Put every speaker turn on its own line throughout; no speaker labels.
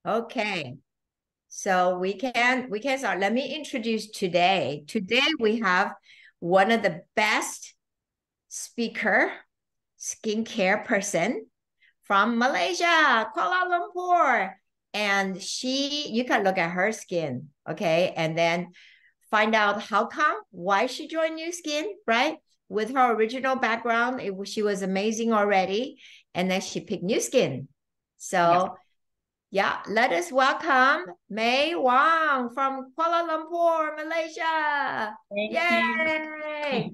Okay. So we can start. Let me introduce today. Today we have one of the best speaker, skincare person from Malaysia, Kuala Lumpur. And you can look at her skin, okay? And then find out why she joined New Skin, right? With her original background, she was amazing already. And then she picked New Skin. So yeah, let us welcome May Wong from Kuala Lumpur, Malaysia.
Thank you.
Yay!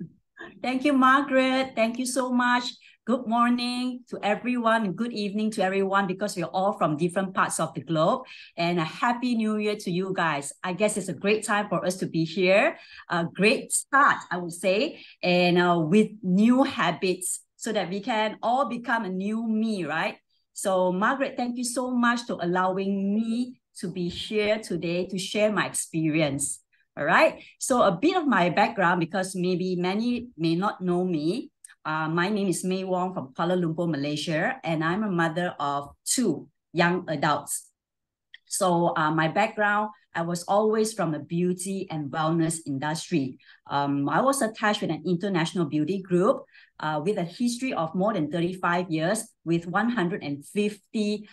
Thank you, Margaret. Thank you so much. Good morning to everyone and good evening to everyone because we're all from different parts of the globe. And a happy new year to you guys. I guess it's a great time for us to be here. A great start, I would say, and with new habits so that we can all become a new me, right? So Margaret, thank you so much to allowing me to be here today to share my experience. All right. So a bit of my background, because maybe many may not know me. My name is May Wong from Kuala Lumpur, Malaysia, and I'm a mother of 2 young adults. So my background, I was always from the beauty and wellness industry. I was attached with an international beauty group with a history of more than 35 years with 150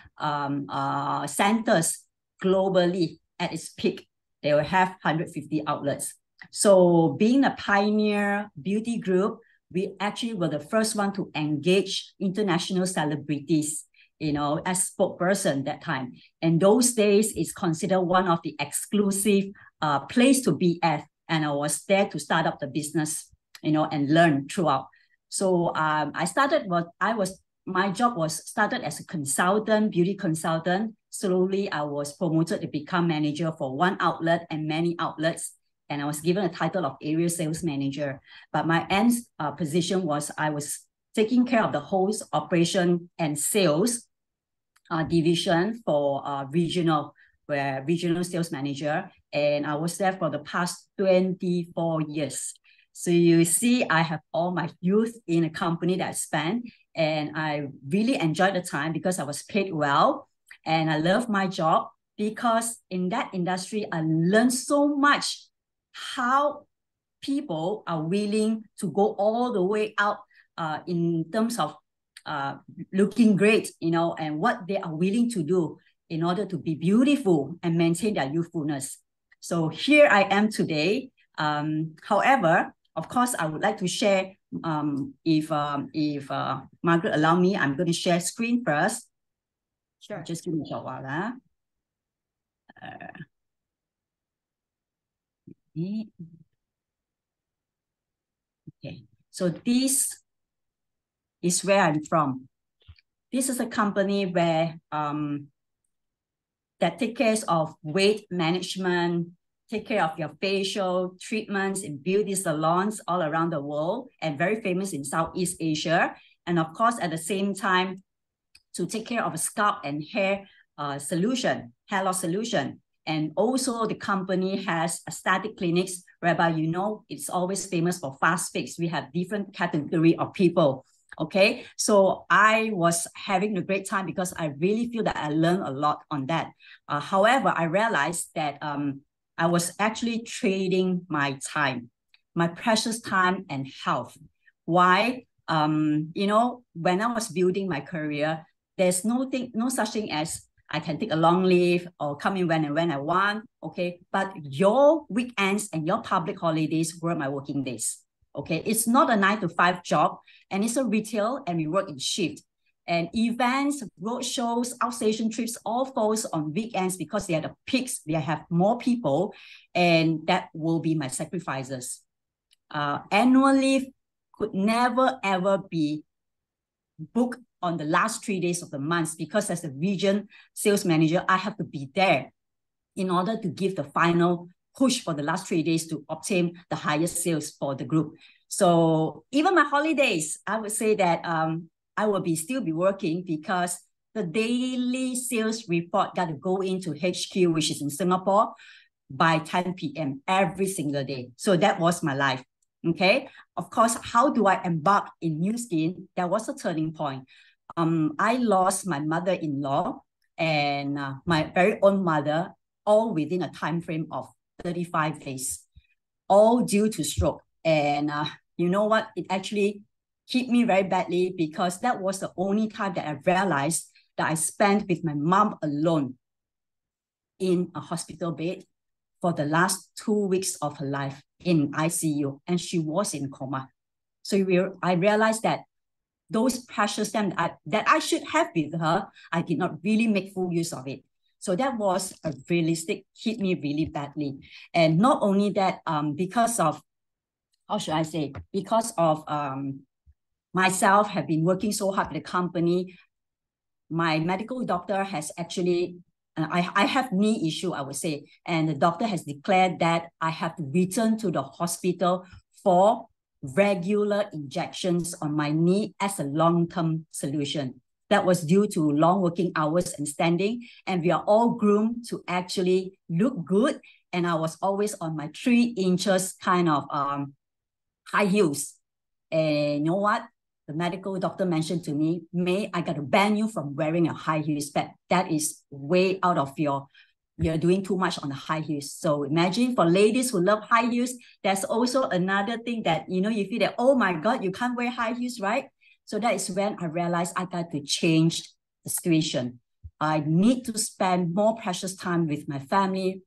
centers globally at its peak. They will have 150 outlets. So being a pioneer beauty group, we actually were the first one to engage international celebrities, as spokesperson that time. And those days is considered one of the exclusive place to be at. And I was there to start up the business, and learn throughout. So my job was started as a consultant, beauty consultant. Slowly, I was promoted to become manager for one outlet and many outlets. And I was given a title of area sales manager. But my end position was I was taking care of the whole operation and sales division for regional sales manager. And I was there for the past 24 years. So you see, I have all my youth in a company that I spent, and I really enjoyed the time because I was paid well, and I love my job because in that industry, I learned so much how people are willing to go all the way out in terms of looking great, and what they are willing to do in order to be beautiful and maintain their youthfulness. So here I am today. However, of course, I would like to share, if Margaret allow me, I'm going to share screen first.
Sure.
Just give me a short while. Okay, so this is where I'm from. This is a company where that take care of weight management, take care of your facial treatments in beauty salons all around the world, and very famous in Southeast Asia. And of course, at the same time, to take care of a scalp and hair solution, hair loss solution. And also the company has aesthetic clinics whereby, it's always famous for fast fix. We have different category of people. Okay, so I was having a great time because I really feel that I learned a lot on that. However, I realized that I was actually trading my time, my precious time and health. Why? When I was building my career, there's no such thing as I can take a long leave or come in when and when I want. Okay, but your weekends and your public holidays were my working days. Okay, it's not a 9-to-5 job, and it's a retail, and we work in shift. And events, road shows, outstation trips all falls on weekends because they are the peaks. They have more people, and that will be my sacrifices. Annual leave could never ever be booked on the last 3 days of the month because as a region sales manager, I have to be there in order to give the final push for the last 3 days to obtain the highest sales for the group. So even my holidays, I would say that I will still be working because the daily sales report got to go into HQ, which is in Singapore, by 10 p.m. every single day. So that was my life. Okay. Of course, how do I embark in New Skin? That was a turning point. I lost my mother-in-law and my very own mother, all within a time frame of 35 days, all due to stroke. And you know what? It actually hit me very badly, because that was the only time that I realized that I spent with my mom alone in a hospital bed for the last 2 weeks of her life in ICU, and she was in coma. So I realized that those precious time that I should have with her, I did not really make full use of it. So that was a realistic, hit me really badly. And not only that, because of, how should I say, because of myself have been working so hard with the company, my medical doctor has actually, I have knee issue, I would say, and the doctor has declared that I have to return to the hospital for regular injections on my knee as a long-term solution. That was due to long working hours and standing, and we are all groomed to actually look good. And I was always on my 3 inches kind of high heels. And you know what? The medical doctor mentioned to me, May, I got to ban you from wearing a high heel spec. That is way out of you're doing too much on the high heels. So imagine for ladies who love high heels, there's also another thing that, you feel that, oh my God, you can't wear high heels, right? So that is when I realized I got to change the situation. I need to spend more precious time with my family,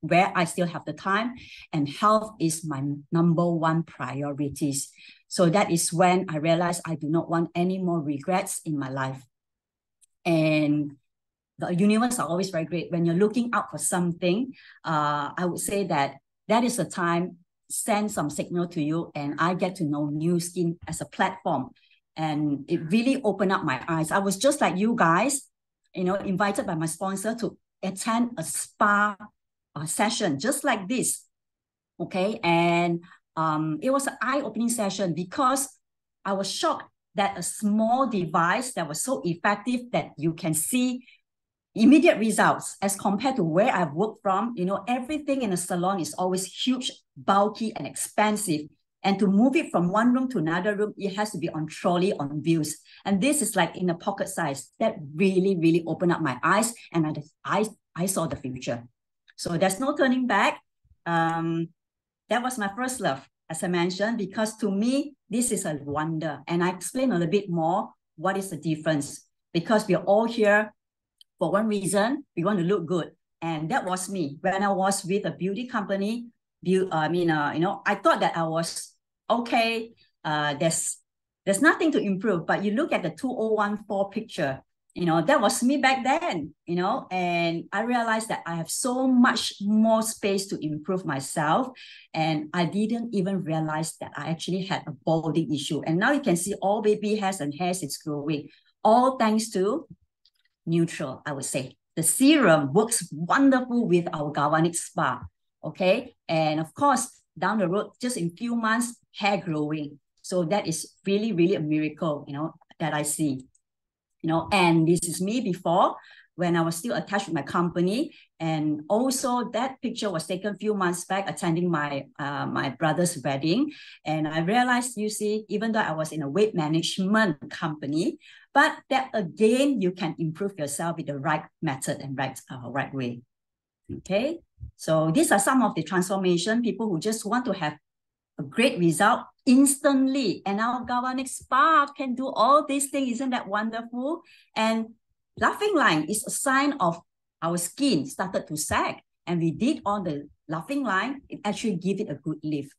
where I still have the time, and health is my #1 priorities. So that is when I realized I do not want any more regrets in my life. And the universe are always very great. When you're looking out for something, I would say that is the time, send some signal to you, and I get to know Nu Skin as a platform. And it really opened up my eyes. I was just like you guys, invited by my sponsor to attend a spa session just like this. Okay. And it was an eye-opening session, because I was shocked that a small device that was so effective that you can see immediate results, as compared to where I've worked from. Everything in a salon is always huge, bulky, and expensive. And to move it from one room to another room, it has to be on trolley, on wheels. And this is like in a pocket size. That really, really opened up my eyes, and I saw the future. So there's no turning back. That was my first love, as I mentioned, because to me, this is a wonder. And I explain a little bit more what is the difference. Because we're all here for one reason, we want to look good. And that was me. When I was with a beauty company, I thought that I was okay. There's nothing to improve. But you look at the 2014 picture, that was me back then, and I realized that I have so much more space to improve myself. And I didn't even realize that I actually had a balding issue. And now you can see all baby hairs and hairs is growing, all thanks to Neutral, I would say. The serum works wonderful with our Galvanic Spa, okay? And of course, down the road, just in few months, hair growing. So that is really, really a miracle, that I see. And this is me before, when I was still attached with my company. And also that picture was taken a few months back, attending my brother's wedding. And I realized, you see, even though I was in a weight management company, but that again, you can improve yourself with the right method and right way. Okay, so these are some of the transformation, people who just want to have a great result instantly. And our Galvanic Spa can do all these things. Isn't that wonderful? And laughing line is a sign of our skin started to sag. And we did on the laughing line, it actually give it a good lift.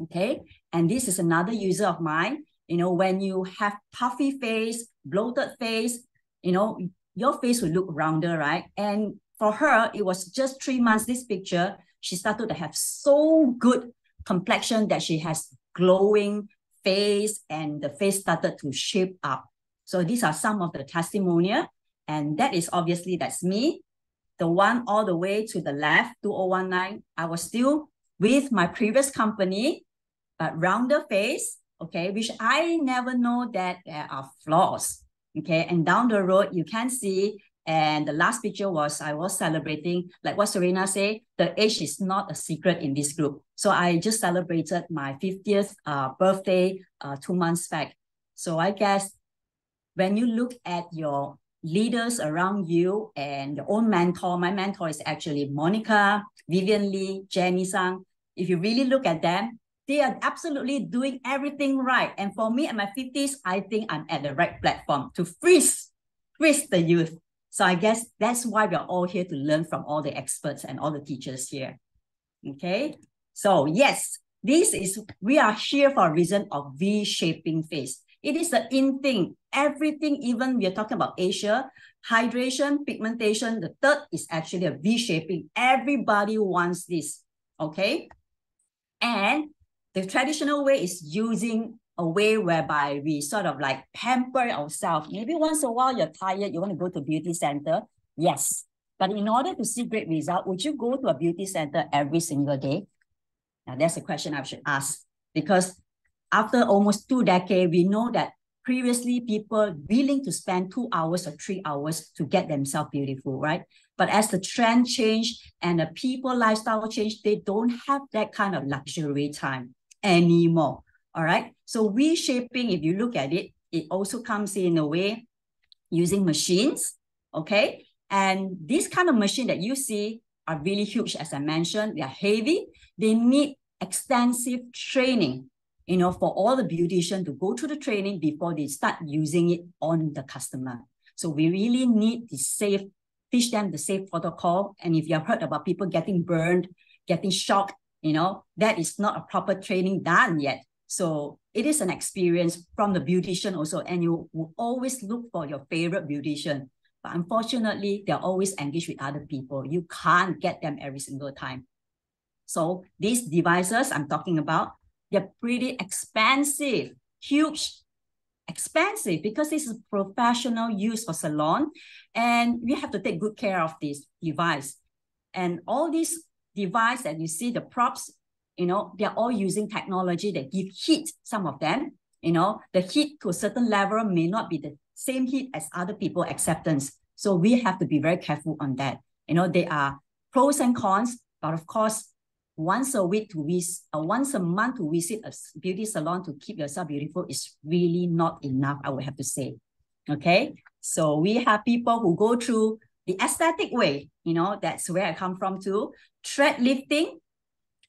Okay. And this is another user of mine. When you have puffy face, bloated face, your face will look rounder, right? And for her, it was just 3 months, this picture, she started to have so good complexion that she has glowing face, and the face started to shape up. So these are some of the testimonial, and that is obviously, that's me. The one all the way to the left, 2019, I was still with my previous company, but rounder face, okay, which I never know that there are flaws, okay? And down the road, you can see. And the last picture was, I was celebrating, like what Serena said, the age is not a secret in this group. So I just celebrated my 50th birthday 2 months back. So I guess when you look at your leaders around you and your own mentor. My mentor is actually Monica, Vivian Lee, Jenny Sang. If you really look at them, they are absolutely doing everything right. And for me, at my 50s, I think I'm at the right platform to freeze the youth. So I guess that's why we're all here, to learn from all the experts and all the teachers here. Okay, so yes, we are here for a reason of V-shaping face. It is the in thing. Everything, even we are talking about Asia, hydration, pigmentation, the third is actually a V-shaping. Everybody wants this, okay? And the traditional way is using a way whereby we sort of like pamper ourselves. Maybe once in a while you're tired, you want to go to beauty center. Yes. But in order to see great result, would you go to a beauty center every single day? Now, that's a question I should ask, because after almost 2 decades, we know that previously people willing to spend 2 hours or 3 hours to get themselves beautiful, right? But as the trend changed and the people lifestyle change, they don't have that kind of luxury time anymore. All right. So reshaping, if you look at it, it also comes in a way using machines. Okay. And this kind of machine that you see are really huge, as I mentioned. They are heavy. They need extensive training, for all the beautician to go through the training before they start using it on the customer. So we really need to teach them the safe protocol. And if you have heard about people getting burned, getting shocked, that is not a proper training done yet. So it is an experience from the beautician also, and you will always look for your favorite beautician. But unfortunately, they're always engaged with other people. You can't get them every single time. So these devices I'm talking about, they're pretty expensive, huge, expensive, because this is professional use for salon, and we have to take good care of this device. And all these devices that you see, the props, they're all using technology that give heat, some of them. The heat to a certain level may not be the same heat as other people acceptance. So we have to be very careful on that. There are pros and cons, but of course, once a month to visit a beauty salon to keep yourself beautiful is really not enough, I would have to say. Okay, so we have people who go through the aesthetic way, that's where I come from too. Thread lifting,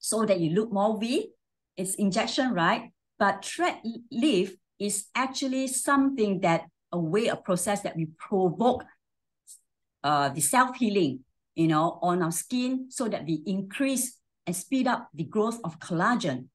so that you look more V. It's injection, right? But thread lift is actually something that a process that we provoke the self-healing, on our skin, so that we increase and speed up the growth of collagen.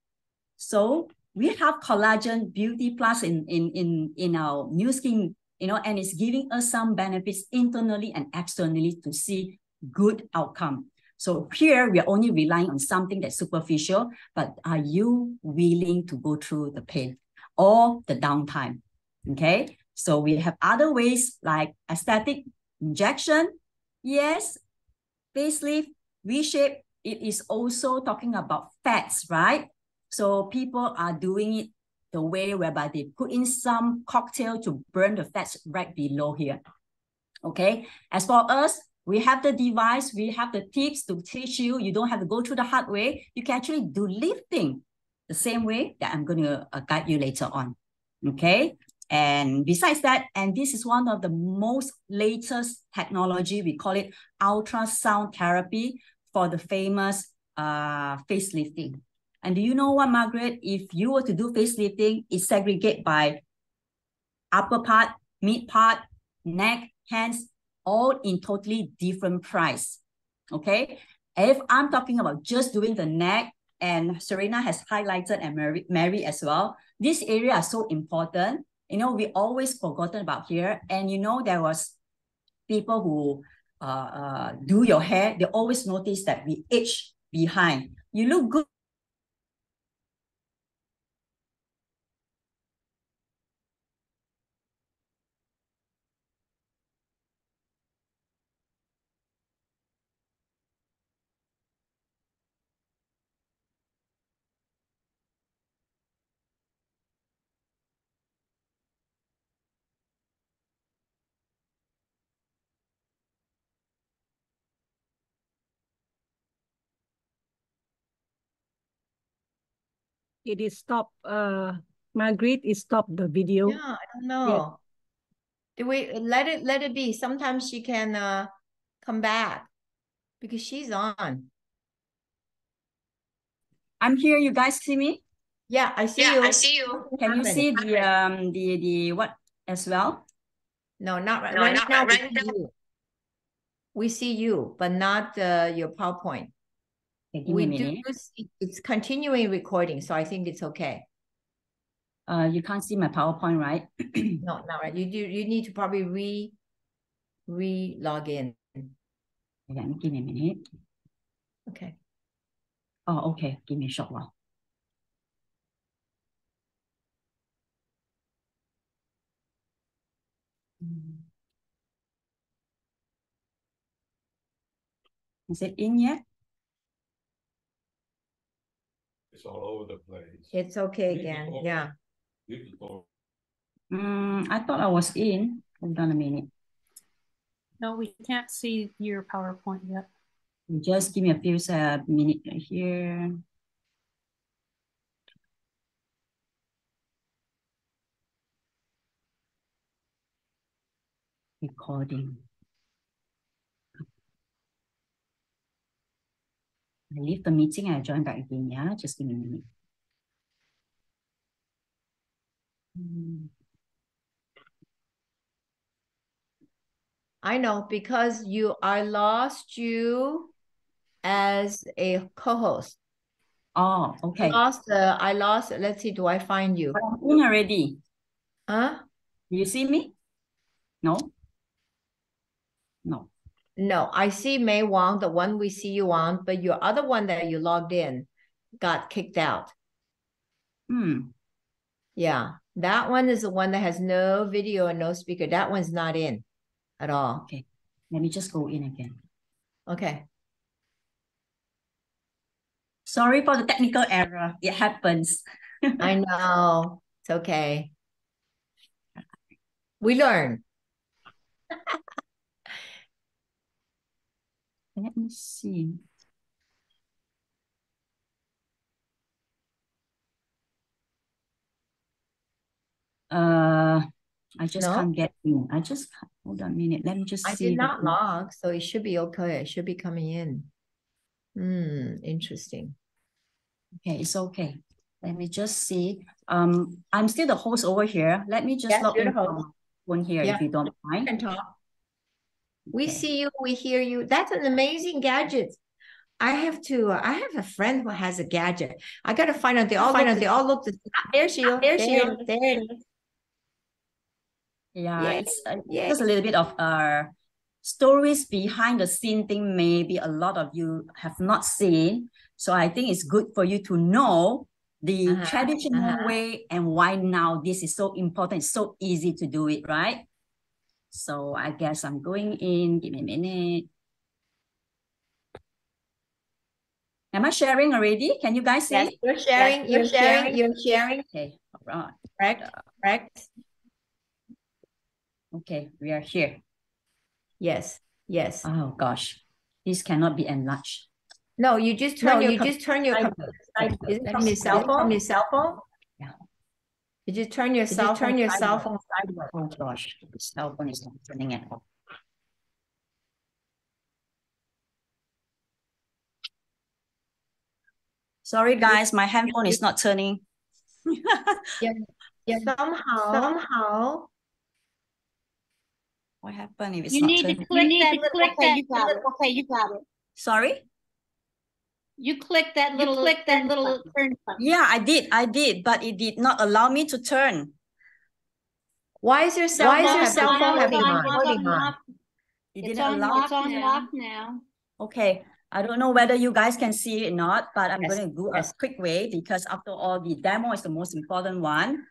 So we have collagen beauty plus in our new skin, and it's giving us some benefits internally and externally to see good outcome. So here we are only relying on something that's superficial, but are you willing to go through the pain or the downtime? Okay, so we have other ways like aesthetic injection. Yes, facelift, reshape. It is also talking about fats, right? So people are doing it the way whereby they put in some cocktail to burn the fats right below here. Okay, as for us, we have the device, we have the tips to teach you. You don't have to go through the hard way. You can actually do lifting the same way that I'm going to guide you later on. Okay, and besides that, and this is one of the most latest technology, we call it ultrasound therapy for the famous facelifting. And do you know what, Margaret? If you were to do facelifting, it segregate by upper part, mid part, neck, hands, all in totally different price. Okay. If I'm talking about just doing the neck, and Serena has highlighted, and Mary as well, this area are so important. We always forgotten about here. And there was people who do your hair, they always notice that we age behind. You look good.
It is stopped. Margaret, it stopped the video.
Yeah, I don't know. Do we let it be? Sometimes she can come back because she's on.
I'm here. You guys see me?
Yeah, I see you.
I see you. Can you see the what as well?
No, not right,
No,
right
not
now.
right
We see you. We see you, but not your PowerPoint.
Okay, give me a
We do
minute.
see, it's continuing recording, so I think it's okay.
You can't see my PowerPoint, right?
No, not right. You need to probably log in.
Okay, give me a minute.
Okay.
Oh, okay. Give me a short while. Is it in yet?
It's all over the place.
It's okay again. Yeah.
I thought I was in. Hold on a minute.
No, we can't see your PowerPoint yet.
Just give me a few minutes here. Recording. I leave the meeting and I join back again. Yeah, just give me a minute.
I know because I lost you as a co-host.
Oh, okay.
I lost. Let's see. Do I find you?
I'm in already.
Huh?
Do you see me? No. No.
No, I see May Wong, the one we see you on, but your other one that you logged in got kicked out. Yeah, that one is the one that has no video and no speaker. That one's not in at all.
Okay, let me just go in again.
Okay.
Sorry for the technical error. It happens.
I know. It's okay. We learn.
Let me see. I just can't get in. Hold on a minute. Let me just see.
I did not log, so it should be okay. It should be coming in. Interesting.
Okay, it's okay. Let me just see. I'm still the host over here. Let me just log in from one here if you don't mind.
Can talk. We see you, we hear you. That's an amazing gadget. I have a friend who has a gadget. I gotta find out. They all look the same. There she is. There it is.
Yeah, it's just a little bit of stories behind the scene thing. Maybe a lot of you have not seen. So I think it's good for you to know the traditional way and why now this is so important. It's so easy to do it, right? So I guess I'm going in. Give me a minute. Am I sharing already? Can you guys see?
Yes, you're sharing. You're sharing.
Okay, all right.
Correct.
Okay, we are here.
Yes.
Oh gosh, this cannot be enlarged.
No, you just turn your computer. Is it from your cell phone?
Yeah.
You just turn your cell phone sideways.
Oh gosh, the cell phone is not turning at all. Sorry guys, my handphone is not turning.
Yeah. Somehow.
What happened if it's
You
not
need
turning?
to click that little,
Okay, you got it.
Sorry?
You click that little turn button.
Yeah, I did, but it did not allow me to turn.
Why is your cell phone having on?
It didn't allow.
It's on lock now.
Okay, I don't know whether you guys can see it or not, but I'm going to do a
Yes.
quick way because after all, the demo is the most important one.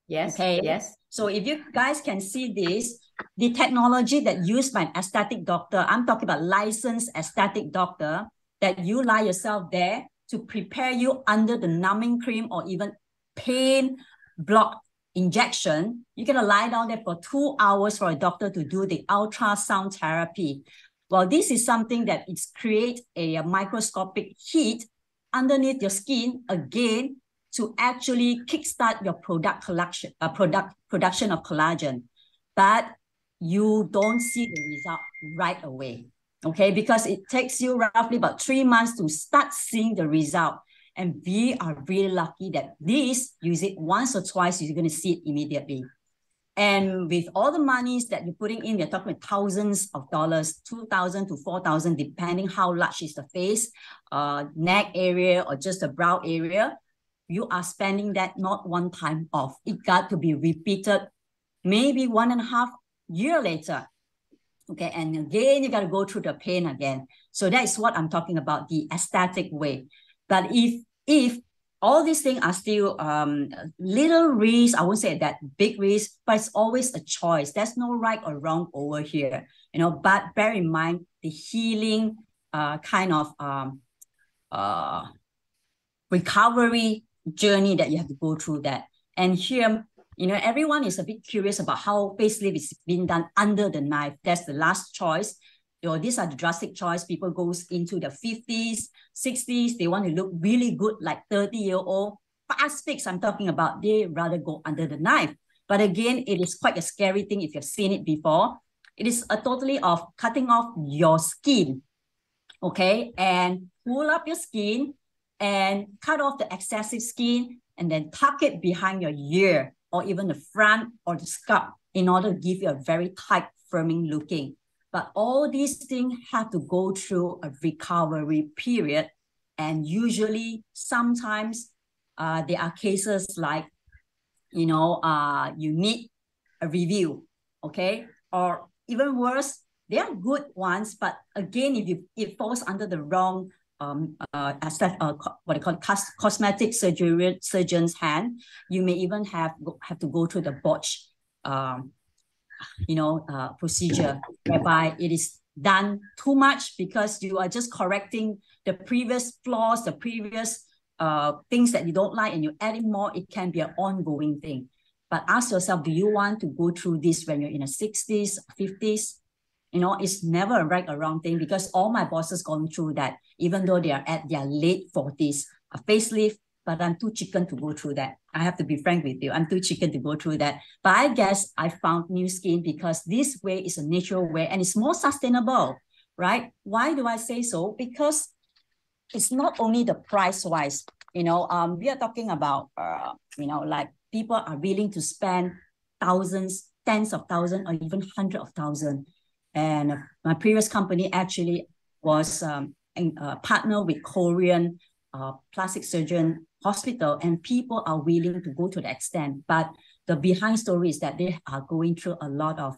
Yes.
Okay.
Yes.
So if you guys can see this, the technology that used by an aesthetic doctor, I'm talking about licensed aesthetic doctor, that you lie yourself there to prepare you under the numbing cream or even pain block injection. You're going to lie down there for 2 hours for a doctor to do the ultrasound therapy. Well, this is something that it's create a microscopic heat underneath your skin, again, to actually kickstart your production of collagen. But you don't see the result right away, okay? Because it takes you roughly about 3 months to start seeing the result. And we are really lucky that this, use it once or twice, you're going to see it immediately. And with all the monies that you're putting in, we're talking about thousands of dollars, 2,000 to 4,000, depending how large is the face, neck area, or just the brow area. You are spending that not one time off. It got to be repeated maybe 1.5 years later. Okay, and again, you got to go through the pain again. So that is what I'm talking about, the aesthetic way. But if all these things are still little risk, I won't say that big risk, but it's always a choice. There's no right or wrong over here, you know. But bear in mind the healing kind of recovery journey that you have to go through that. And here, you know, everyone is a bit curious about how facelift is being done under the knife. That's the last choice. You know, these are the drastic choice. People goes into the 50s, 60s. They want to look really good, like 30-year-old. Fast fix I'm talking about. They rather go under the knife. But again, it is quite a scary thing if you've seen it before. It is a totally of cutting off your skin, okay? And pull up your skin and cut off the excessive skin and then tuck it behind your ear or even the front or the scalp in order to give you a very tight, firming looking. But all these things have to go through a recovery period. And usually, sometimes there are cases like, you know, you need a review, okay? Or even worse, they are good ones, but again, if it falls under the wrong what I call cosmetic surgeon's hand, you may even have to go through the botch, procedure whereby it is done too much because you are just correcting the previous flaws, the previous things that you don't like, and you're adding more. It can be an ongoing thing. But ask yourself, do you want to go through this when you're in the 60s, 50s? You know, it's never a right or wrong thing because all my bosses gone through that, even though they are at their late 40s, a facelift, but I'm too chicken to go through that. I have to be frank with you. I'm too chicken to go through that. But I guess I found new skin because this way is a natural way and it's more sustainable, right? Why do I say so? Because it's not only the price-wise, we are talking about, like people are willing to spend thousands, tens of thousands, or even hundreds of thousands. And my previous company actually was a partner with Korean plastic surgeon hospital, and people are willing to go to the extent. But the behind story is that they are going through a lot of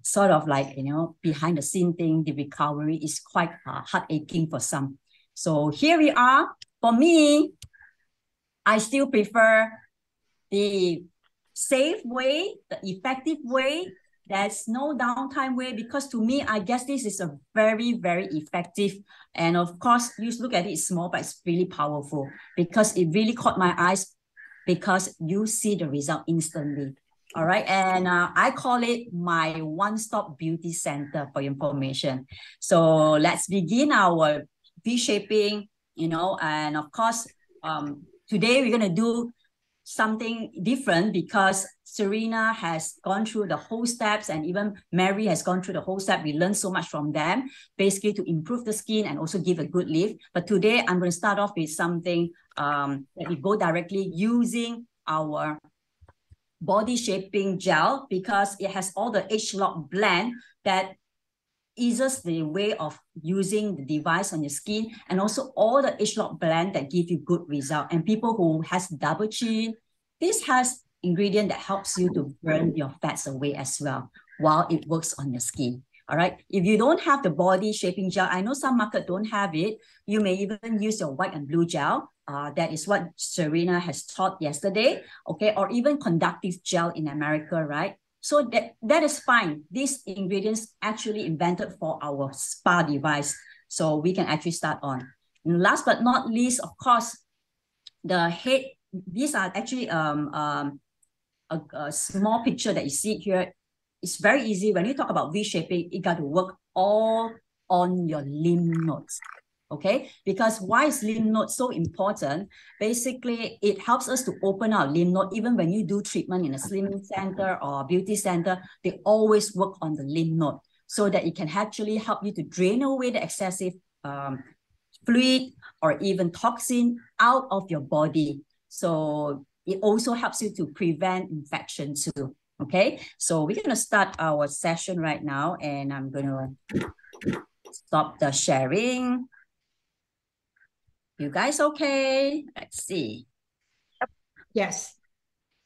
sort of like, behind the scene thing. The recovery is quite heart aching for some. So here we are. For me, I still prefer the safe way, the effective way. There's no downtime way, because to me, I guess this is a very, very effective. And of course, you look at it, it's small, but it's really powerful because it really caught my eyes because you see the result instantly. All right. And I call it my one-stop beauty center for information. So let's begin our V-shaping, and of course, today we're going to do something different because Serena has gone through the whole steps, and even Mary has gone through the whole step. We learned so much from them, basically to improve the skin and also give a good lift. But today I'm going to start off with something that we go directly using our body shaping gel because it has all the H-lock blend that eases the way of using the device on your skin, and also all the H-lock blend that give you good result. And people who has double chin, this has ingredient that helps you to burn your fats away as well while it works on your skin. All right. If you don't have the body shaping gel, I know some market don't have it. You may even use your white and blue gel. That is what Serena has taught yesterday. Okay. Or even conductive gel in America, right? So that is fine. These ingredients actually invented for our spa device. So we can actually start on. And last but not least, of course, the head. These are actually a small picture that you see here. It's very easy. When you talk about V-shaping, it got to work all on your lymph nodes. Okay, because why is lymph node so important? Basically, it helps us to open our lymph node. Even when you do treatment in a slimming center or beauty center, they always work on the lymph node so that it can actually help you to drain away the excessive fluid or even toxin out of your body. So it also helps you to prevent infection too. Okay, so we're going to start our session right now, and I'm going to stop the sharing. You guys okay? Let's see.
Yes.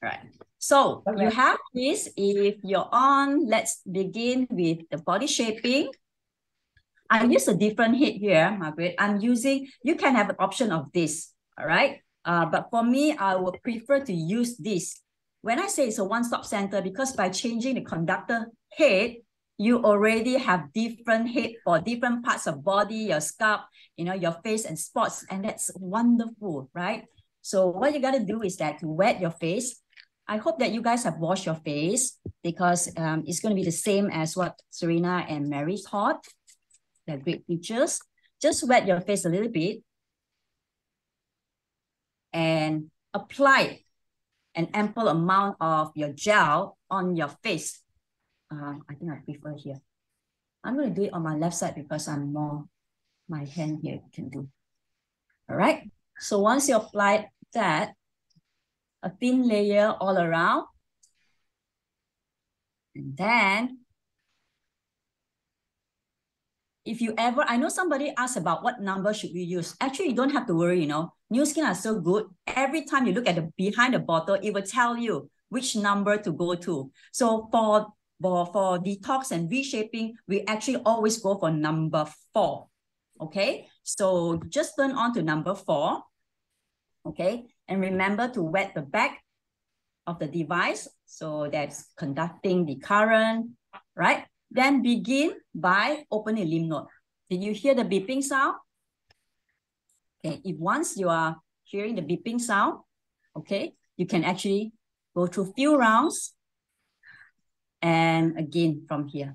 All right. So
Okay.
you have this. If you're on, let's begin with the body shaping. I use a different head here, Margaret. I'm using, you can have an option of this, all right? But for me, I would prefer to use this. When I say it's a one-stop center, because by changing the conductor head, you already have different head for different parts of body, your scalp, you know, your face and spots, and that's wonderful, right? So what you got to do is that to wet your face. I hope that you guys have washed your face because it's going to be the same as what Serena and Mary taught. They're great teachers. Just wet your face a little bit and apply an ample amount of your gel on your face. I think I prefer here. I'm going to do it on my left side because I'm more, my hand here can do. All right. So once you apply that, a thin layer all around, and then if you ever, I know somebody asked about what number should we use. Actually, you don't have to worry, you know. New Skin are so good. Every time you look at the behind the bottle, it will tell you which number to go to. So for detox and reshaping, we actually always go for number 4. Okay, so just turn on to number 4. Okay, and remember to wet the back of the device. So that's conducting the current, right? Then begin by opening lymph node. Did you hear the beeping sound? Okay, if once you are hearing the beeping sound, okay, you can actually go through few rounds. And again, from here,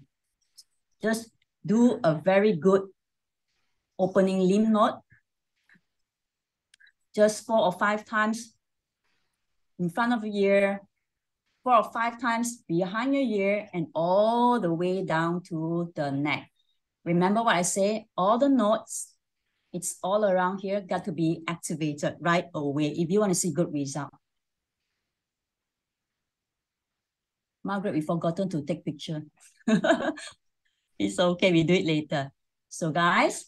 just do a very good opening lymph node. Just 4 or 5 times in front of your ear, 4 or 5 times behind your ear, and all the way down to the neck. Remember what I say, all the nodes, it's all around here, got to be activated right away if you want to see good result. Margaret, we forgotten to take picture. It's okay, we do it later. So guys,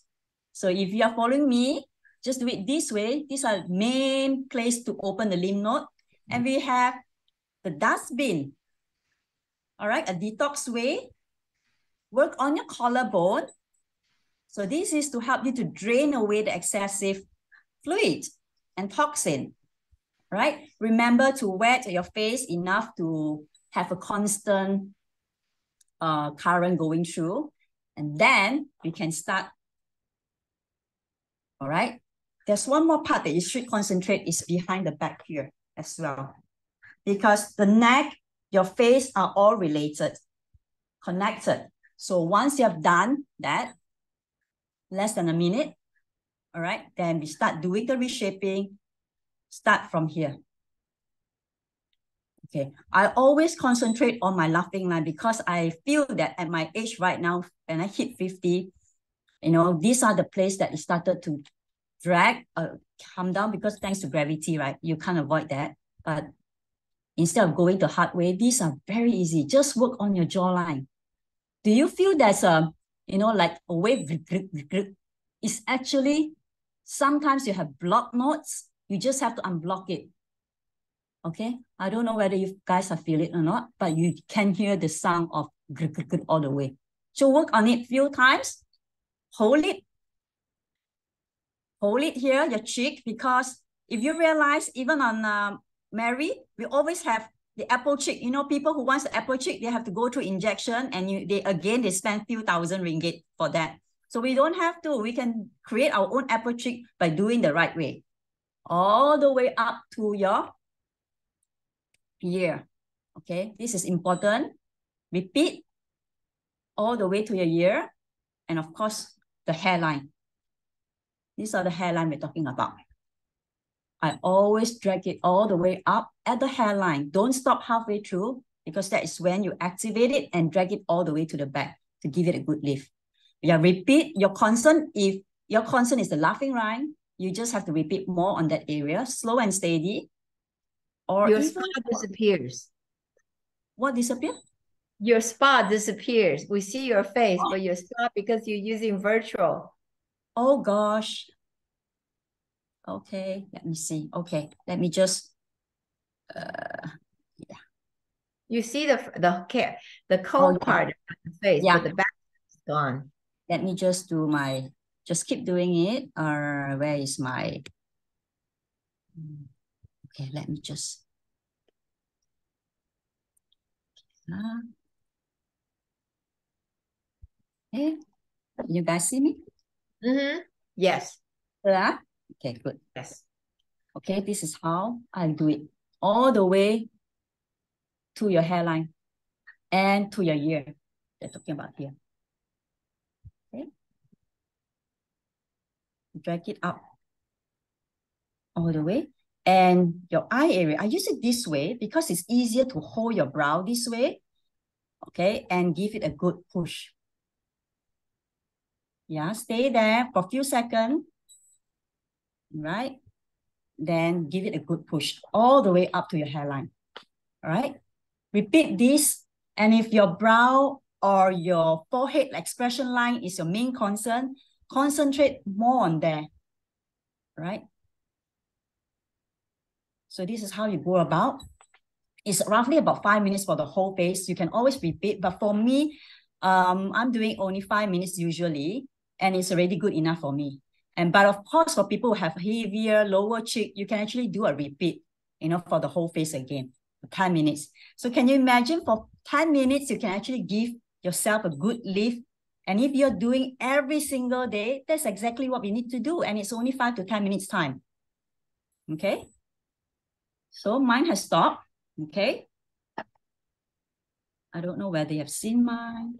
so if you are following me, just do it this way. These are main place to open the lymph node. And we have the dustbin. All right, a detox way. Work on your collarbone. So this is to help you to drain away the excessive fluid and toxin, right? Remember to wet your face enough to have a constant current going through. And then we can start. All right. There's one more part that you should concentrate is behind the back here as well. Because the neck, your face are all related, connected. So once you have done that, less than a minute, all right, then we start doing the reshaping. Start from here. Okay, I always concentrate on my laughing line because I feel that at my age right now, when I hit 50, you know, these are the places that it started to drag, come down because thanks to gravity, right? You can't avoid that. But instead of going the hard way, these are very easy. Just work on your jawline. Do you feel there's a, you know, like a wave? It's actually, sometimes you have blocked nodes. You just have to unblock it. Okay, I don't know whether you guys are feeling it or not, but you can hear the sound of all the way. So work on it a few times. Hold it here, your cheek, because if you realize, even on Mary, we always have the apple cheek. You know, people who wants the apple cheek, they have to go through injection, and they spend few thousand ringgit for that. So we don't have to. We can create our own apple cheek by doing the right way. All the way up to your ear. Okay, this is important. Repeat all the way to your ear, and of course, the hairline. These are the hairline we're talking about. I always drag it all the way up at the hairline. Don't stop halfway through, because that is when you activate it and drag it all the way to the back to give it a good lift. Yeah, repeat your concern. If your concern is the laughing line, you just have to repeat more on that area, slow and steady. Or
your
even,
spot disappears.
what disappear?
Your spot disappears. We see your face, but your spot, because you're using virtual.
Oh gosh. Okay, let me see. Okay, let me just, yeah.
You see the cold part of the face,
Yeah.
but the back is gone.
Let me just do my, just keep doing it. Where is my, okay, let me just, okay, you guys see me?
Mm-hmm. Yes.
Yeah. Okay, good.
Yes.
Okay, this is how I do it. All the way to your hairline and to your ear. They're talking about here. Okay. Drag it up all the way. And your eye area, I use it this way because it's easier to hold your brow this way. Okay, and give it a good push. Yeah, stay there for a few seconds. Right? Then give it a good push all the way up to your hairline. All right? Repeat this. And if your brow or your forehead expression line is your main concern, concentrate more on there. Right? So this is how you go about. It's roughly about 5 minutes for the whole face. You can always repeat, but for me, I'm doing only 5 minutes usually, and it's already good enough for me. But of course, for people who have heavier lower cheek, you can actually do a repeat, for the whole face again, 10 minutes. So can you imagine for 10 minutes, you can actually give yourself a good lift. And if you're doing every single day, that's exactly what we need to do. And it's only 5 to 10 minutes time. Okay. So mine has stopped. Okay. I don't know whether you have seen mine.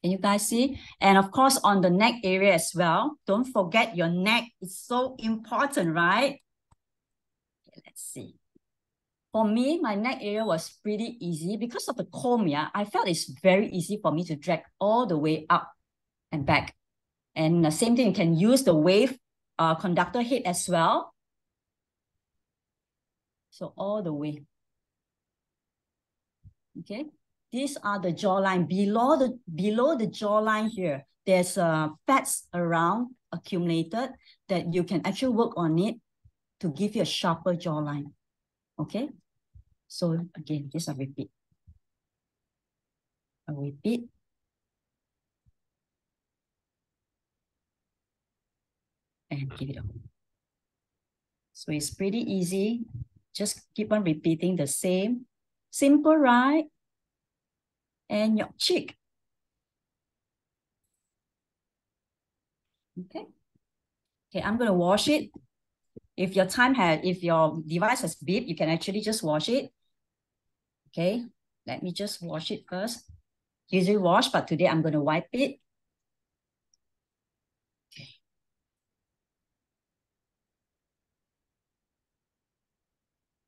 Can you guys see? And of course, on the neck area as well, don't forget your neck is so important, right? Okay, let's see. For me, my neck area was pretty easy because of the comb, yeah. I felt it's very easy for me to drag all the way up and back. And the same thing, you can use the wave conductor head as well. So all the way. Okay. These are the jawline. Below the jawline here, there's fats around accumulated that you can actually work on it to give you a sharper jawline. Okay. So again, this I repeat. I repeat. And give it up. So it's pretty easy. Just keep on repeating the same. Simple, right? And your cheek. Okay. Okay, I'm going to wash it. If your device has beeped, you can actually just wash it. Okay, let me just wash it first. Usually wash, but today I'm going to wipe it. Okay.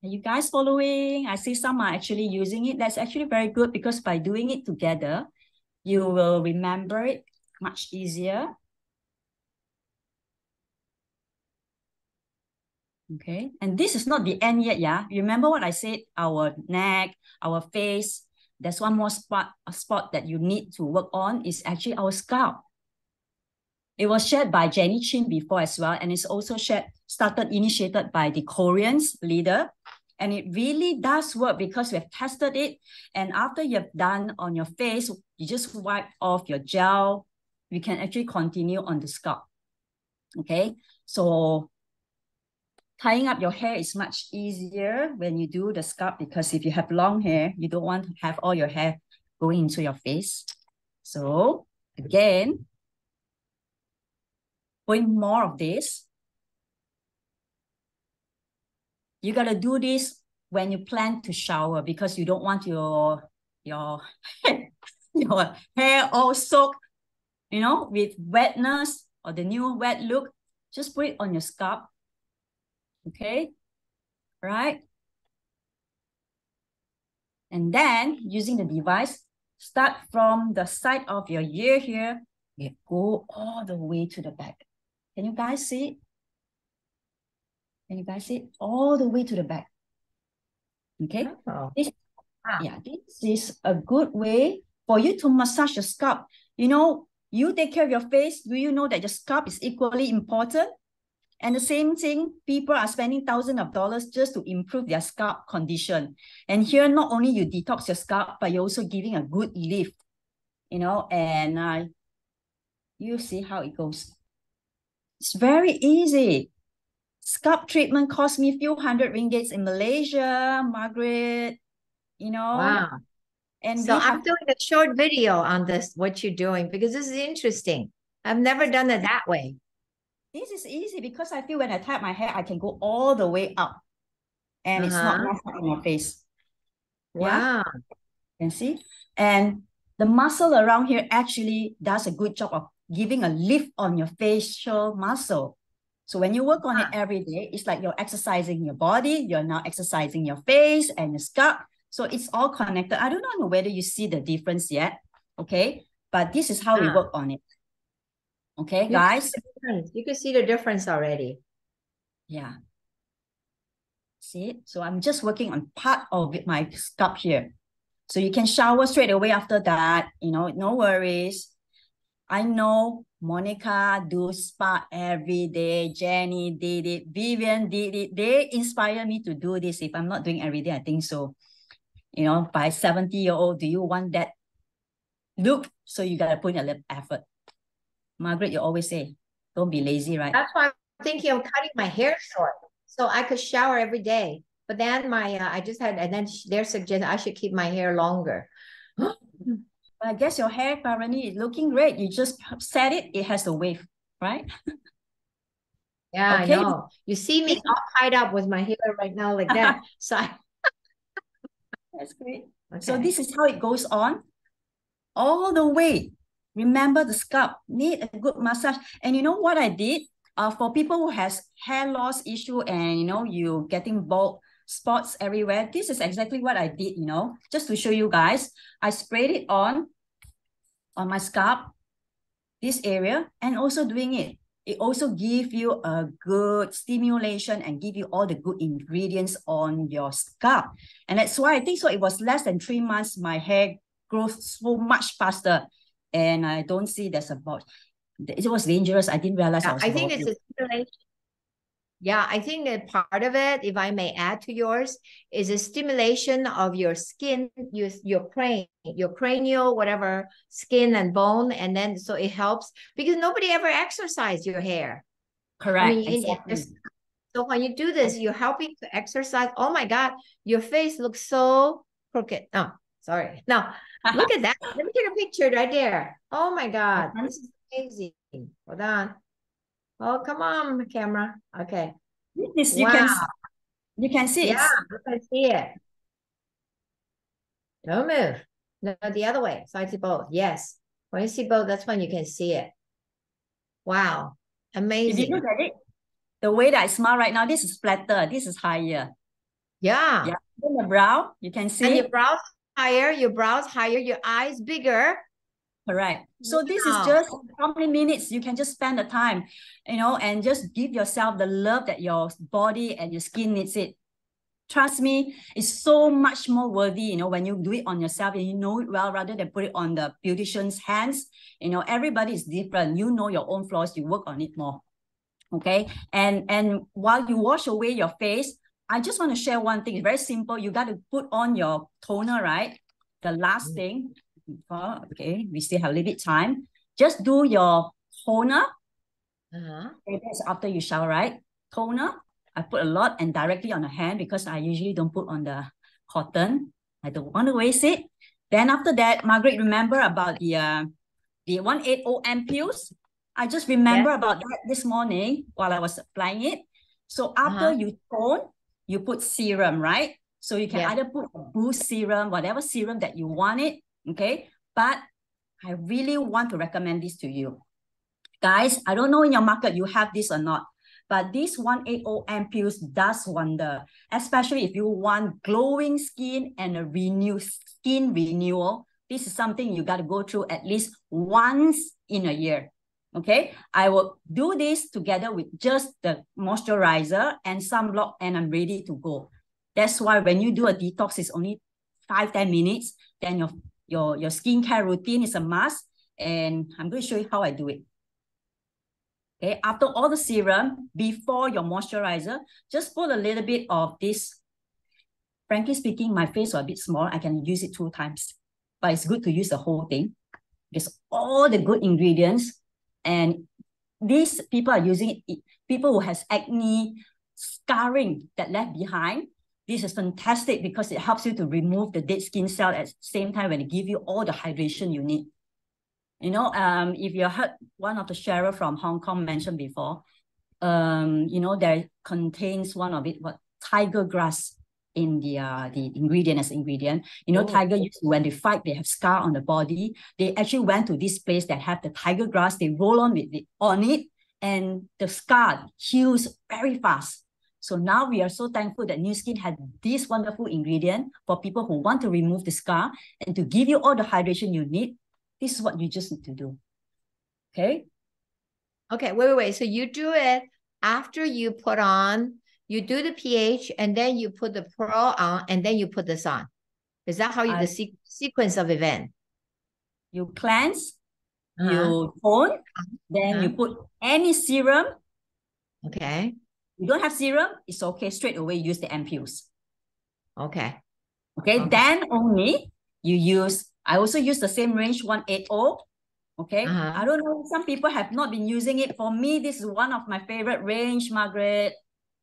Are you guys following? I see some are actually using it. That's actually very good because by doing it together, you will remember it much easier. Okay, and this is not the end yet, yeah? Remember what I said, our neck, our face, there's one more spot that you need to work on is actually our scalp. It was shared by Jenny Chin before as well, and it's also initiated by the Koreans leader. And it really does work because we have tested it. And after you've done on your face, you just wipe off your gel. You can actually continue on the scalp. Okay, so tying up your hair is much easier when you do the scalp because if you have long hair, you don't want to have all your hair going into your face. So again, doing more of this. You got to do this when you plan to shower because you don't want your hair all soaked, with wetness or the new wet look, just put it on your scalp. Okay, right? And then using the device, start from the side of your ear here, you go all the way to the back. Can you guys see it? Can you guys see it? All the way to the back. Okay.
Oh.
This,
Wow.
yeah, this is a good way for you to massage your scalp. You know, you take care of your face. Do you know that your scalp is equally important? And the same thing, people are spending thousands of dollars just to improve their scalp condition. And here, not only you detox your scalp, but you're also giving a good lift, you know, and you see how it goes. It's very easy. Scalp treatment cost me a few hundred ringgits in Malaysia, Margaret, you know.
Wow.
And
So
we have
I'm doing a short video on this, what you're doing, because this is interesting. I've never done it that way.
this is easy because I feel when I tap my hair, I can go all the way up and it's not messed up in my face. Yeah,
Wow.
you can see. And the muscle around here actually does a good job of giving a lift on your facial muscle. So when you work on it every day, it's like you're exercising your body, you're now exercising your face and your scalp. So it's all connected. I don't know whether you see the difference yet, okay? But this is how we work on it. Okay, guys?
You can see the difference already.
Yeah. See it? So I'm just working on part of it, my scalp here. So you can shower straight away after that, you know, no worries. I know Monica do spa every day. Jenny did it. Vivian did it. They inspire me to do this. If I'm not doing every day, I think so. You know, by 70-year-old, do you want that look? So you got to put in a little effort. Margaret, you always say, don't be lazy, right?
That's why I'm thinking of cutting my hair short so I could shower every day. But then I just had, and then they're suggesting I should keep my hair longer.
I guess your hair currently is looking great. You just set it, it has a wave, right?
Yeah,
Okay.
I know. You see me all tied up with my hair right now like that. So
That's great.
okay.
So this is how it goes on all the way. Remember, the scalp need a good massage. And you know what I did? For people who has hair loss issue and you know you getting bald spots everywhere, this is exactly what I did. You know, just to show you guys, I sprayed it on my scalp, this area, and also doing it. It also give you a good stimulation and give you all the good ingredients on your scalp. And that's why I think so. It was less than 3 months, my hair grows so much faster. And I don't see there's a bald. It was dangerous. I didn't realize I was
I think
bald.
it's a stimulation. Yeah, I think that part of it, if I may add to yours, is a stimulation of your skin, your cranial, whatever, skin and bone. And then so it helps because nobody ever exercised your hair.
Correct.
I mean,
Exactly.
so when you do this, you're helping to exercise. Oh my God, your face looks so crooked. Oh, sorry. Now, look at that. Let me take a picture right there. Oh my God, this is amazing. Hold on. Oh, come on, camera. Okay.
This,
Wow.
you can see
Yeah,
it's
you can see it. Don't move. No, the other way. So I see both. Yes. When you see both, that's when you can see it. Wow.
if you
Amazing.
look at it, the way that I smile right now, this is flatter, this is higher.
Yeah.
Yeah. In the brow, you can see
And your brows higher, your eyes bigger.
correct. So this is
Wow.
just how many minutes you can just spend the time, you know, and just give yourself the love that your body and your skin needs it. Trust me, it's so much more worthy, you know, when you do it on yourself and you know it well rather than put it on the beautician's hands. You know, everybody is different. You know your own flaws, you work on it more. Okay. And while you wash away your face, I just want to share one thing. It's very simple. You got to put on your toner, right? The last thing. Okay, we still have a little bit time. Just do your toner. Okay, that's after you shower, right? Toner. I put a lot and directly on the hand because I usually don't put on the cotton. I don't want to waste it. Then after that, Margaret, remember about the 180 ampules? I just remember about that this morning while I was applying it. So after you tone, you put serum, right? So you can either put a boost serum, whatever serum that you want it, okay? But I really want to recommend this to you. Guys, I don't know in your market you have this or not, but this 180 ampules does wonder, especially if you want glowing skin and a skin renewal. This is something you got to go through at least once in a year. Okay, I will do this together with just the moisturizer and sunblock, and I'm ready to go. That's why when you do a detox, it's only 5-10 minutes. Then your skincare routine is a must, and I'm going to show you how I do it. Okay, after all the serum, before your moisturizer, just put a little bit of this. Frankly speaking, my face was a bit small. I can use it 2 times, but it's good to use the whole thing because all the good ingredients, and these people are using it, people who has acne, scarring that left behind. This is fantastic because it helps you to remove the dead skin cell at the same time when it gives you all the hydration you need. You know, if you heard one of the sharer from Hong Kong mentioned before, you know, there contains one of it, what, tiger grass in the ingredient as ingredient. You know, tiger used to, when they fight, they have scar on the body. They actually went to this place that have the tiger grass. They roll on with it, and the scar heals very fast. So now we are so thankful that Nu Skin had this wonderful ingredient for people who want to remove the scar and to give you all the hydration you need. This is what you just need to do. Okay?
Okay, wait. So you do it after you put on, you do the pH, and then you put the pearl on, and then you put this on. Is that how the sequence of event?
You cleanse, you tone, then you put any serum.
Okay.
You don't have serum, it's okay. Straight away, use the ampules.
Okay.
Okay. Then only you use, I also use the same range, 180. Okay. I don't know, some people have not been using it. For me, this is one of my favorite range, Margaret.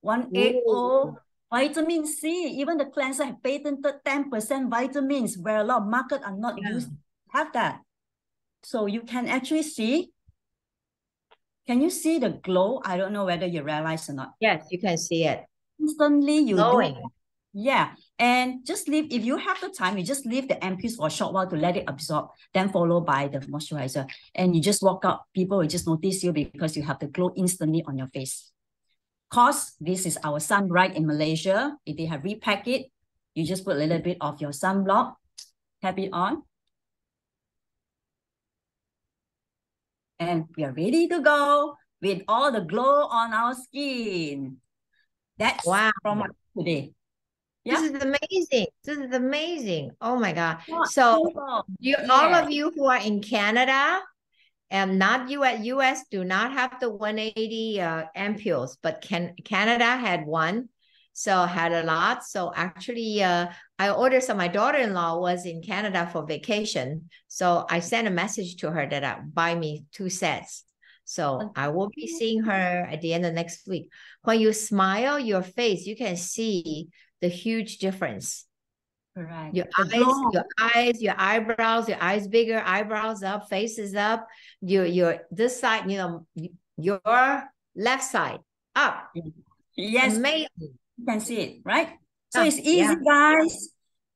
180. Ooh. Vitamin C. Even the cleanser have patented 10% vitamins, where a lot of market are not used to have that. So you can actually see. Can you see the glow? I don't know whether you realize or not.
Yes, you can see it.
Instantly you
glowing.
do. Yeah. And just leave, if you have the time, you just leave the ampules for a short while to let it absorb, then followed by the moisturizer. And you just walk out, people will just notice you because you have the glow instantly on your face. Cause this is our sun bright in Malaysia. If they have repacked it, you just put a little bit of your sunblock, tap it on. And we are ready to go with all the glow on our skin. That's from today.
Yeah. This is amazing. This is amazing. Oh my God. So all of you who are in Canada and not US do not have the 180 ampules, but Canada had one. So had a lot. So actually I ordered some. My daughter-in-law was in Canada for vacation. So I sent a message to her that I buy me 2 sets. So I will be seeing her at the end of next week. When you smile, your face, you can see the huge difference.
Right.
Your eyebrows, your eyes bigger, eyebrows up, faces up. Your this side, you know, your left side up.
Yes,
amazing.
You can see it, right? So it's easy, guys.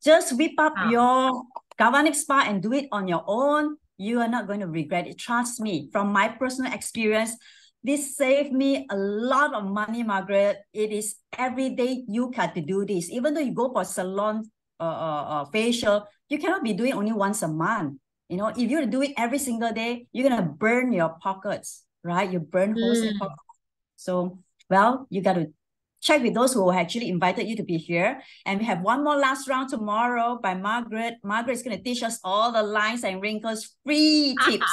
Just whip up your galvanic spa and do it on your own. You are not going to regret it. Trust me, from my personal experience, this saved me a lot of money, Margaret. It is every day you got to do this. Even though you go for salon facial, you cannot be doing only once a month. You know, if you do it every single day, you're going to burn your pockets, right? You burn holes in your pockets. So, well, you got to check with those who actually invited you to be here. And we have one more last round tomorrow by Margaret. Margaret is going to teach us all the lines and wrinkles, free tips.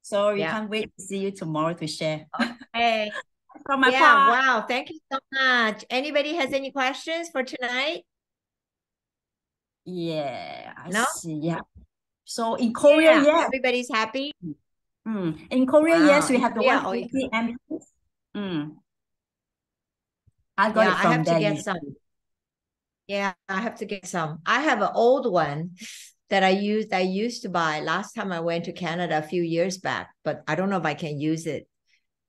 So we can't wait to see you tomorrow to share.
Okay.
From my part.
Wow. Thank you so much. Anybody has any questions for tonight?
Yeah, I
No?
see. Yeah. So in Korea,
everybody's happy.
In Korea, yes, we have the 180 ampules. I got it from
I have
there.
to get some. Yeah, I have to get some. I have an old one that I used to buy last time I went to Canada a few years back, but I don't know if I can use it.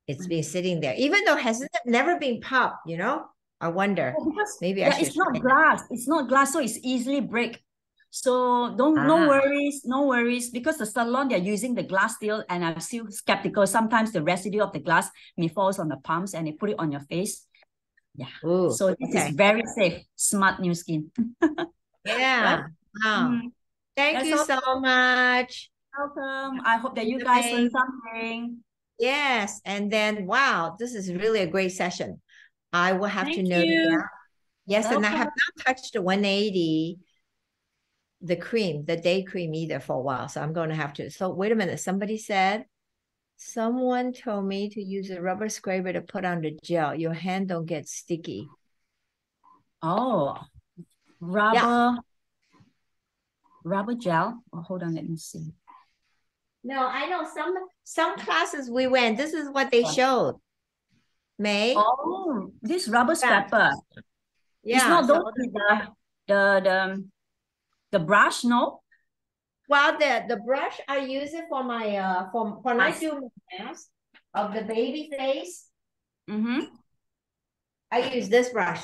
It's been sitting there, even though it hasn't never been popped, you know? I wonder. Maybe I should.
It's not glass. It's not glass, so it's easily break. So no worries, because the salon, they're using the glass steel, and I'm still skeptical. Sometimes the residue of the glass may falls on the palms and they put it on your face. Yeah.
Ooh,
so this is very safe. Smart New Skin.
Yeah.
Right?
Wow. Thank you so much.
Welcome. I hope that you guys learned something.
Yes. And then, wow, this is really a great session. I will have to
Thank
note it
you.
down. Yes, and I
Welcome.
have not touched the 180, the cream, the day cream either for a while. So I'm going to have to. So wait a minute. Someone told me to use a rubber scraper to put on the gel. Your hand don't get sticky.
Oh, rubber gel. Oh, hold on, let me see.
No, I know some classes we went. This is what they showed. May.
Oh, this rubber scraper.
Yeah.
It's not
So
those with the brush, no?
well, the brush I use it for my for when I do my mask of the baby face. I use this brush.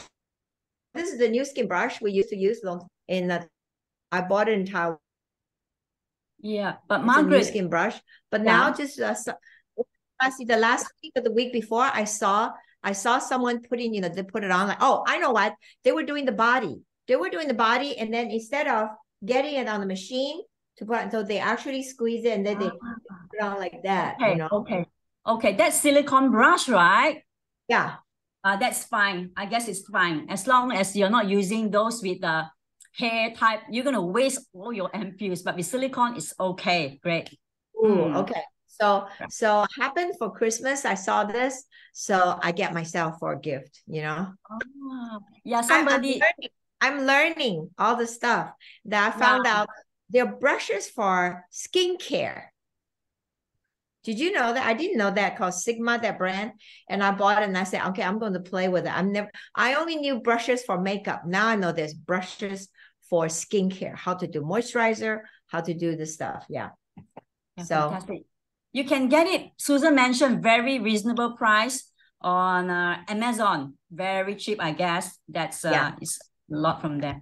This is the new skin brush we used to use long in I bought it in Taiwan.
Yeah, but
It's
Margaret,
a new skin brush. But now just I see the last week or the week before I saw someone putting, they put it on like, oh, I know what. They were doing the body. They were doing the body, and then instead of getting it on the machine to put it, so they actually squeeze it and then they put it on like that,
Okay, that's silicone brush, right?
Yeah.
That's fine. I guess it's fine. As long as you're not using those with the hair type, you're going to waste all your ampules, but with silicone, it's okay. Great.
Ooh, okay. So happened for Christmas. I saw this, so I get myself for a gift,
Oh, yeah, somebody.
I'm learning all the stuff that I found out. They're brushes for skincare. Did you know that? I didn't know that, called Sigma, that brand. And I bought it and I said, okay, I'm going to play with it. I only knew brushes for makeup. Now I know there's brushes for skincare, how to do moisturizer, how to do this stuff. Yeah. So
fantastic. You can get it. Susan mentioned very reasonable price on Amazon. Very cheap, I guess. That's it's a lot from there.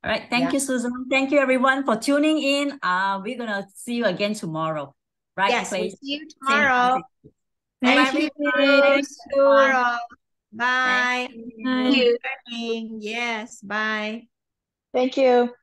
All right. Thank you, Susan. Thank you, everyone, for tuning in. We're going to see you again tomorrow. Right,
yes,
please.
We'll see you tomorrow.
Thank you.
Bye.
Thank you.
Yes, bye.
Thank you.